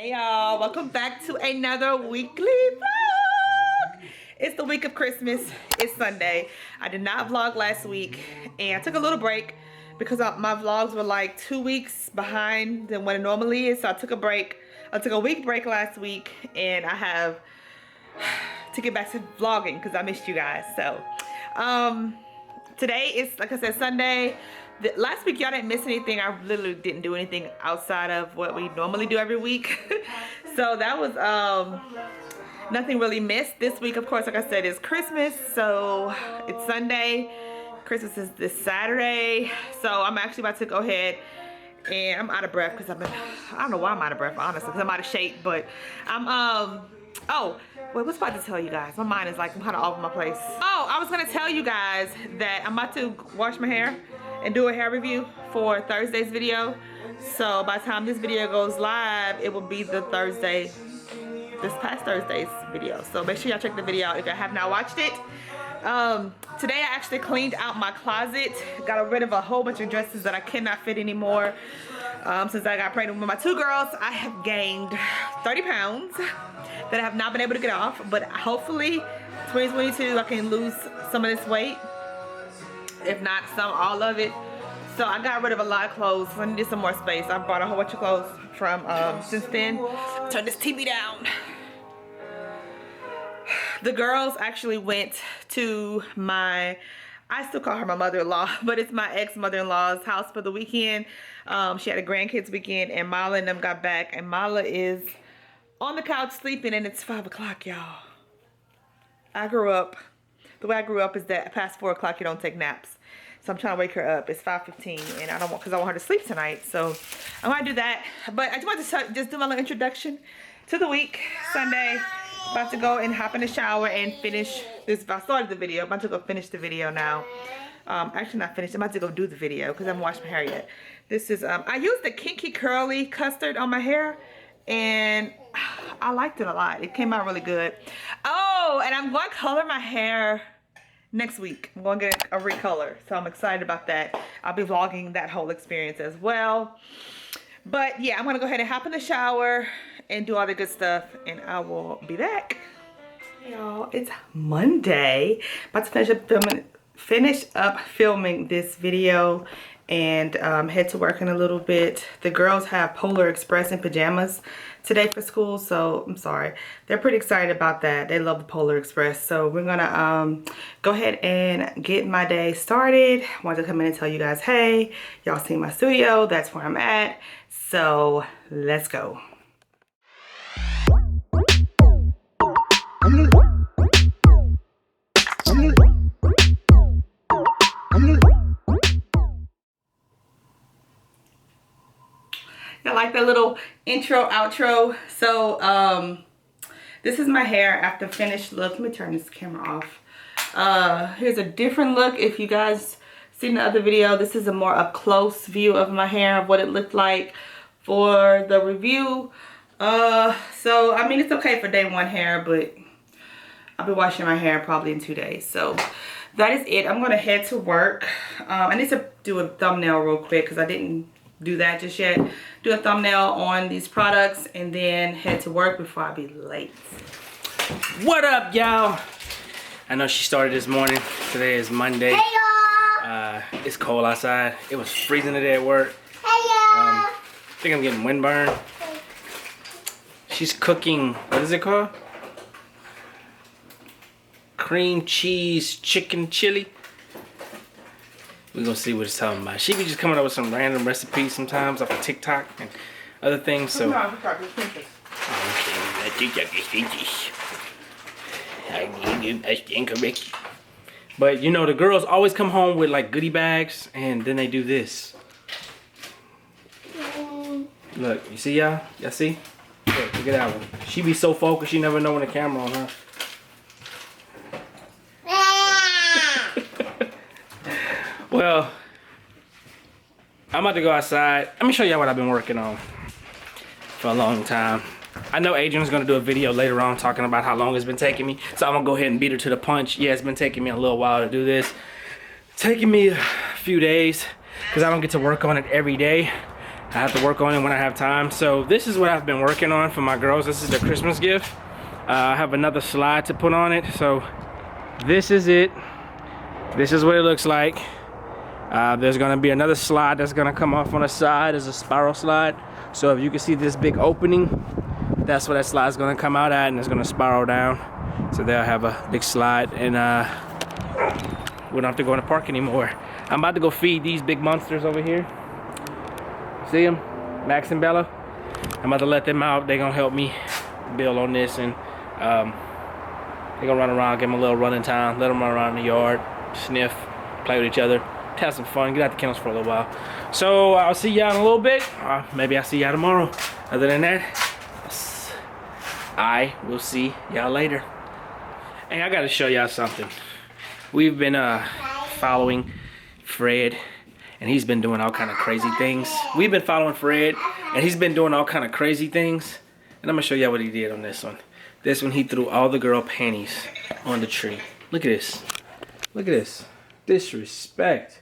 Hey y'all, welcome back to another weekly vlog. It's the week of Christmas. It's Sunday. I did not vlog last week and I took a little break because my vlogs were like 2 weeks behind than what it normally is. So I took a break. I took a week break last week and I have to get back to vlogging because I missed you guys. So today is, like I said, Sunday. Last week y'all didn't miss anything. I literally didn't do anything outside of what we normally do every week. So that was nothing really missed. This week, of course, like I said, is Christmas. So it's Sunday. Christmas is this Saturday. So I'm actually about to go ahead, and I'm out of breath because I don't know why I'm out of breath, honestly, because I'm out of shape. But I'm oh wait, what's about to tell you guys? My mind is like, I'm kind of all over my place. Oh, I was gonna tell you guys that I'm about to wash my hair and do a hair review for Thursday's video. So by the time this video goes live, it will be the Thursday, this past Thursday's video. So make sure y'all check the video out if y'all have not watched it. Today I actually cleaned out my closet, got rid of a whole bunch of dresses that I cannot fit anymore. Since I got pregnant with my 2 girls, I have gained 30 pounds that I have not been able to get off, but hopefully 2022 I can lose some of this weight, if not all of it. So I got rid of a lot of clothes. I needed some more space. I bought a whole bunch of clothes from since then. Turn this TV down. The girls actually went to I still call her my mother-in-law, but it's my ex-mother-in-law's house for the weekend. She had a grandkids weekend, and Mala and them got back, and Mala is on the couch sleeping, and it's 5 o'clock, y'all. The way I grew up is that past 4 o'clock you don't take naps. So I'm trying to wake her up. It's 5:15, and because I want her to sleep tonight. So I'm gonna do that. But I just want to just do my little introduction to the week. Sunday, about to go and hop in the shower and finish this. I started the video. I'm about to go finish the video now. Actually not finished. I'm about to go do the video because I haven't washed my hair yet. This is I used the Kinky Curly custard on my hair, and I liked it a lot. It came out really good. Oh, and I'm going to color my hair next week. I'm going to get a recolor, so I'm excited about that. I'll be vlogging that whole experience as well. But yeah, I'm going to go ahead and hop in the shower and do all the good stuff, and I will be back. Y'all, it's Monday. About to finish up filming this video and head to work in a little bit. The girls have Polar Express in pajamas today for school, so I'm sorry. They're pretty excited about that. They love the Polar Express. So we're gonna go ahead and get my day started. I wanted to come in and tell you guys, hey, y'all see my studio. That's where I'm at. So let's go. I like that little intro, outro. So this is my hair after finished look. Let me turn this camera off. Here's a different look. If you guys seen the other video, this is a more up close view of my hair, of what it looked like for the review. So I mean, it's okay for day 1 hair, but I'll be washing my hair probably in 2 days. So that is it. I'm gonna head to work. I need to do a thumbnail real quick because I didn't do that just yet. Do a thumbnail on these products and then head to work before I be late. What up, y'all? I know she started this morning. Today is Monday. Hey, y'all. It's cold outside. It was freezing today at work. Hey, y'all. I think I'm getting windburn. She's cooking, what is it called? Cream cheese chicken chili. We're gonna see what it's talking about. She be just coming up with some random recipes sometimes off of TikTok and other things. So but you know, the girls always come home with like goodie bags, and then they do this. Look, you see y'all? Y'all see? Look at that one. She be so focused, she never know when the camera on her. Well, I'm about to go outside. Let me show y'all what I've been working on for a long time. I know Adrianne's gonna do a video later on talking about how long it's been taking me, so I'm gonna go ahead and beat her to the punch. Yeah, it's been taking me a little while to do this. It's taking me a few days because I don't get to work on it every day. I have to work on it when I have time. So this is what I've been working on for my girls. This is their Christmas gift. I have another slide to put on it. So this is it. This is what it looks like. There's gonna be another slide that's gonna come off on the side as a spiral slide. So if you can see this big opening, that's where that slide's gonna come out at, and it's gonna spiral down. So they'll have a big slide, and we don't have to go in the park anymore. I'm about to go feed these big monsters over here. See them? Max and Bella. I'm about to let them out. They're gonna help me build on this, and they're gonna run around, give them a little run in town, let them run around the yard, sniff, play with each other, have some fun, get out the kennels for a little while. So I'll see y'all in a little bit. Maybe I'll see y'all tomorrow. Other than that, I will see y'all later. Hey, I gotta show y'all something. We've been following Fred, and he's been doing all kind of crazy things. We've been following Fred, and he's been doing all kind of crazy things. And I'm gonna show y'all what he did on this one. This one, he threw all the girl panties on the tree. Look at this. Look at this. Disrespect.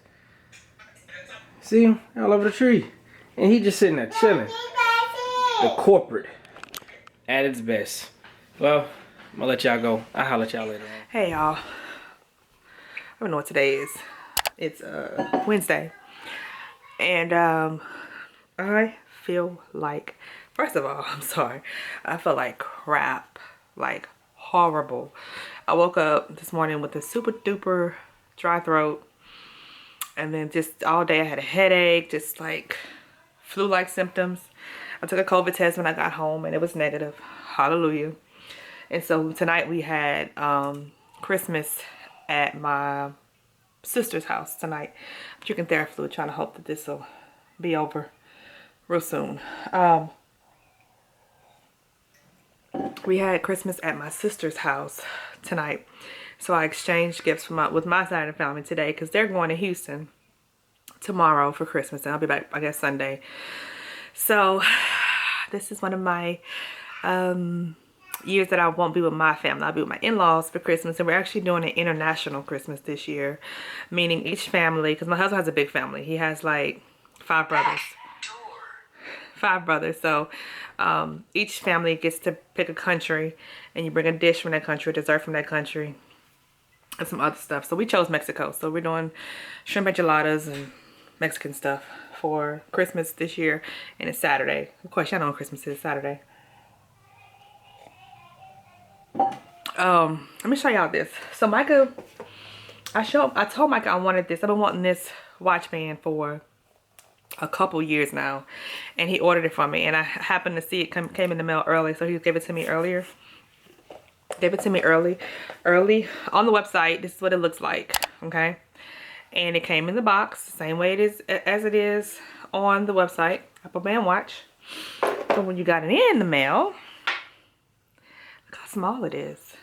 See him all over the tree. And he just sitting there chilling. The corporate at its best. Well, I'm gonna let y'all go. I'll holler at y'all later on. Hey y'all. I don't know what today is. It's Wednesday. And I feel like, first of all, I'm sorry. I feel like crap. Like horrible. I woke up this morning with a super duper dry throat. And then just all day I had a headache, just like flu-like symptoms. I took a COVID test when I got home and it was negative. Hallelujah. And so tonight we had Christmas at my sister's house tonight. Drinking Theraflu, trying to hope that this will be over real soon. We had Christmas at my sister's house tonight. So I exchanged gifts with my side of the family today because they're going to Houston tomorrow for Christmas. And I'll be back, I guess, Sunday. So this is one of my years that I won't be with my family. I'll be with my in-laws for Christmas. And we're actually doing an international Christmas this year. Meaning each family, because my husband has a big family. He has like 5 brothers. 5 brothers. So each family gets to pick a country. And you bring a dish from that country, a dessert from that country. And some other stuff. So we chose Mexico. So we're doing shrimp enchiladas and Mexican stuff for Christmas this year. And it's Saturday. Of course, y'all know Christmas is Saturday. Let me show y'all this. So Micah, I told Micah I wanted this. I've been wanting this watch band for a couple years now. And he ordered it for me. And I happened to see it came in the mail early. So he gave it to me earlier. Gave it to me early on the website. This is what it looks like, okay? And it came in the box the same way it is as it is on the website. Apple Band watch. But when you got it in the mail, look how small it is.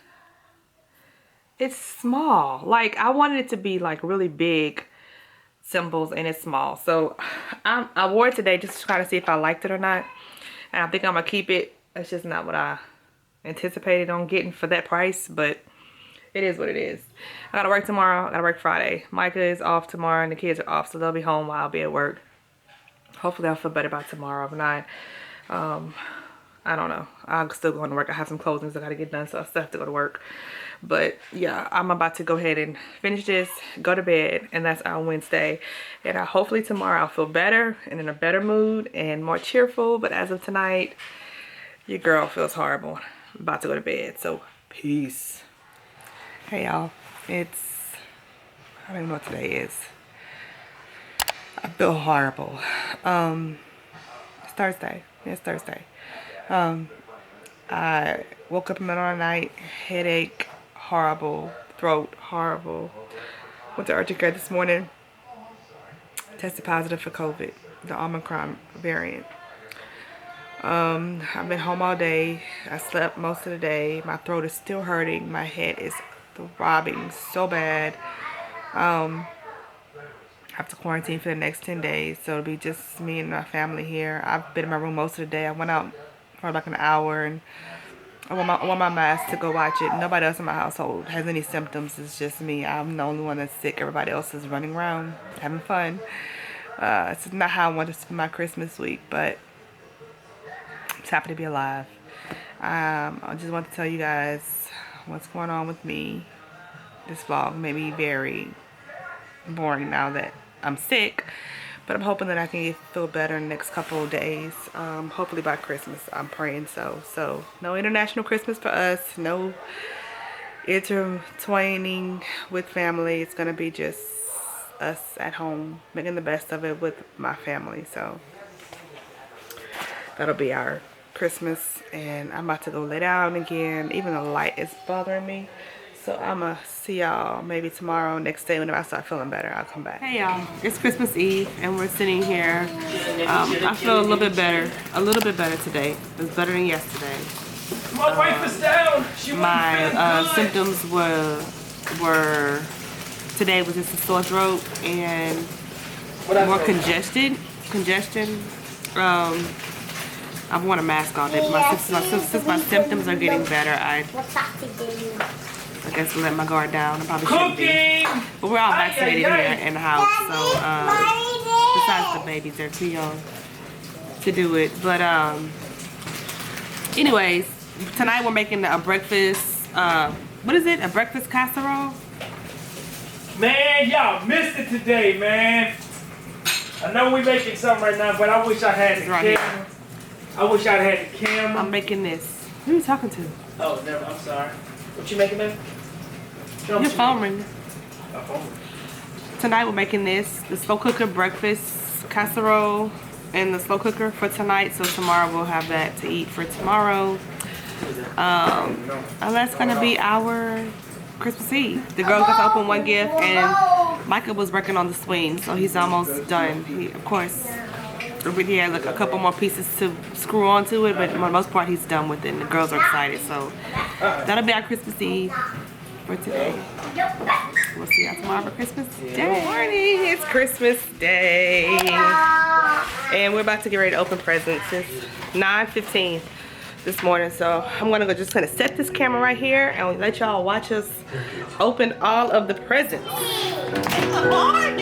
It's small. Like I wanted it to be like really big symbols, and it's small. So I wore it today just to try to see if I liked it or not. And I think I'm gonna keep it. It's just not what I anticipated on getting for that price, but it is what it is. I gotta work tomorrow. I gotta work Friday. Micah is off tomorrow and the kids are off, so they'll be home while I'll be at work. Hopefully I'll feel better about tomorrow. If not, I don't know. I'm still going to work. I have some closings I gotta get done, so I still have to go to work. But yeah, I'm about to go ahead and finish this, go to bed, and that's our Wednesday. And hopefully tomorrow I'll feel better and in a better mood and more cheerful. But as of tonight, your girl feels horrible. I'm about to go to bed, so peace. Hey y'all, I don't even know what today is. I feel horrible. It's Thursday. It's Thursday. I woke up in the middle of the night, headache, horrible, throat, horrible. Went to urgent care this morning, tested positive for COVID, the Omicron variant. I've been home all day. I slept most of the day. My throat is still hurting. My head is throbbing so bad. I have to quarantine for the next 10 days. So it'll be just me and my family here. I've been in my room most of the day. I went out for like an hour and I wore my mask to go watch it. Nobody else in my household has any symptoms. It's just me. I'm the only one that's sick. Everybody else is running around, having fun. It's not how I want to spend my Christmas week, but I'm just happy to be alive. I just want to tell you guys what's going on with me. This vlog may be very boring now that I'm sick, but I'm hoping that I can feel better in the next couple of days. Hopefully by Christmas, I'm praying so. So no international Christmas for us, no intertwining with family. It's gonna be just us at home making the best of it with my family. So that'll be our Christmas, and I'm about to go lay down again. Even the light is bothering me, so I'm gonna see y'all maybe tomorrow, next day, whenever I start feeling better. I'll come back. Hey y'all, it's Christmas Eve and we're sitting here. I feel a little bit better today. It was better than yesterday. My wife is down. My symptoms were today was just a sore throat and more congestion. I've worn a mask all day, but since my symptoms are getting better, I guess let my guard down. I probably shouldn't be. But we're all vaccinated here in the house, so besides the babies, they're too young to do it. But anyways, tonight we're making a breakfast. What is it? A breakfast casserole? Man, y'all missed it today, man. I know we making something right now, but I wish I had the camera. I wish I had the camera. I'm making this. Who are you talking to? Oh, never. I'm sorry. What you making, man? Your phone ringing. Tonight we're making this, the slow cooker breakfast casserole in the slow cooker for tonight. So tomorrow we'll have that to eat for tomorrow. And that's gonna be our Christmas Eve. The girls got to open one gift, and Micah was working on the swing, so he's almost done. He, of course, he had like a couple more pieces to screw onto it, but for the most part he's done with it, and the girls are excited. So that'll be our Christmas Eve for today. We'll see y'all tomorrow for Christmas Day. Good morning, it's Christmas Day, and we're about to get ready to open presents. It's 9:15 this morning, so I'm gonna just kind of set this camera right here and let y'all watch us open all of the presents. Good morning.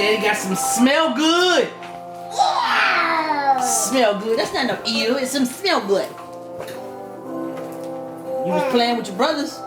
Daddy got some smell good. Yeah. Smell good. That's not no ew. It's some smell good. You was playing with your brothers.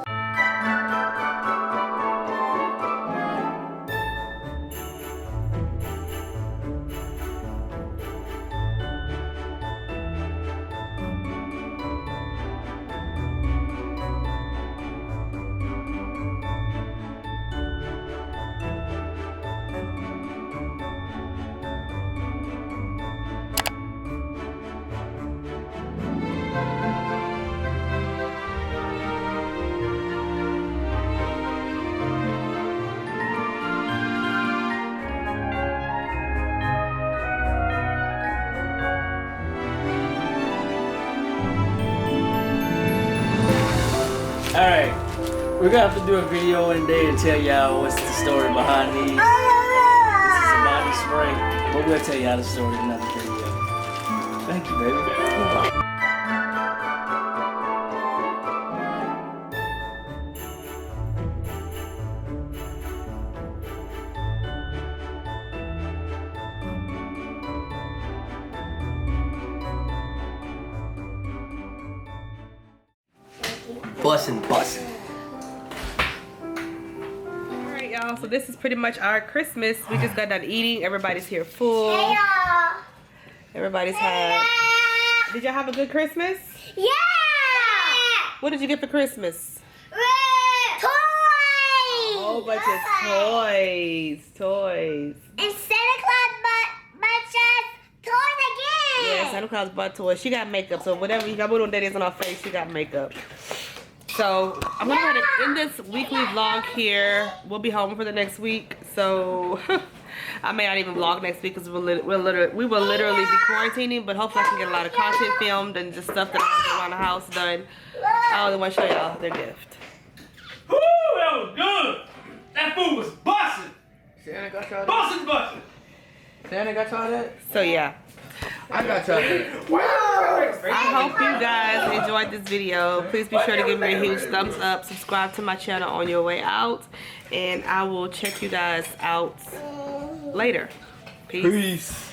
Alright, we're gonna have to do a video one day and tell y'all what's the story behind these. This is a body spray, but we'll tell y'all the story in another video. Thank you, baby. Bussin'. Alright, y'all. So this is pretty much our Christmas. We just got done eating. Everybody's here full. Hey, y'all. Everybody's had. Did y'all have a good Christmas? Yeah. What did you get for Christmas? Toys. A whole bunch of toys. And Santa Claus bunch of toys again. Yeah, Santa Claus bought toys. She got makeup, so whatever you got on that is on her face, she got makeup. So I'm gonna go ahead and end this weekly vlog here. We'll be home for the next week, so I may not even vlog next week because we will literally be quarantining. But hopefully I can get a lot of content filmed and just stuff that I have to around the house done. I only want to show y'all their gift. Woo, that was good. That food was bussin'. Santa got y'all that? Bussin'. Santa got y'all that? So yeah, I got y'all that. I hope you guys enjoyed this video. Please be sure to give me a huge thumbs up. Subscribe to my channel on your way out. And I will check you guys out later. Peace. Peace.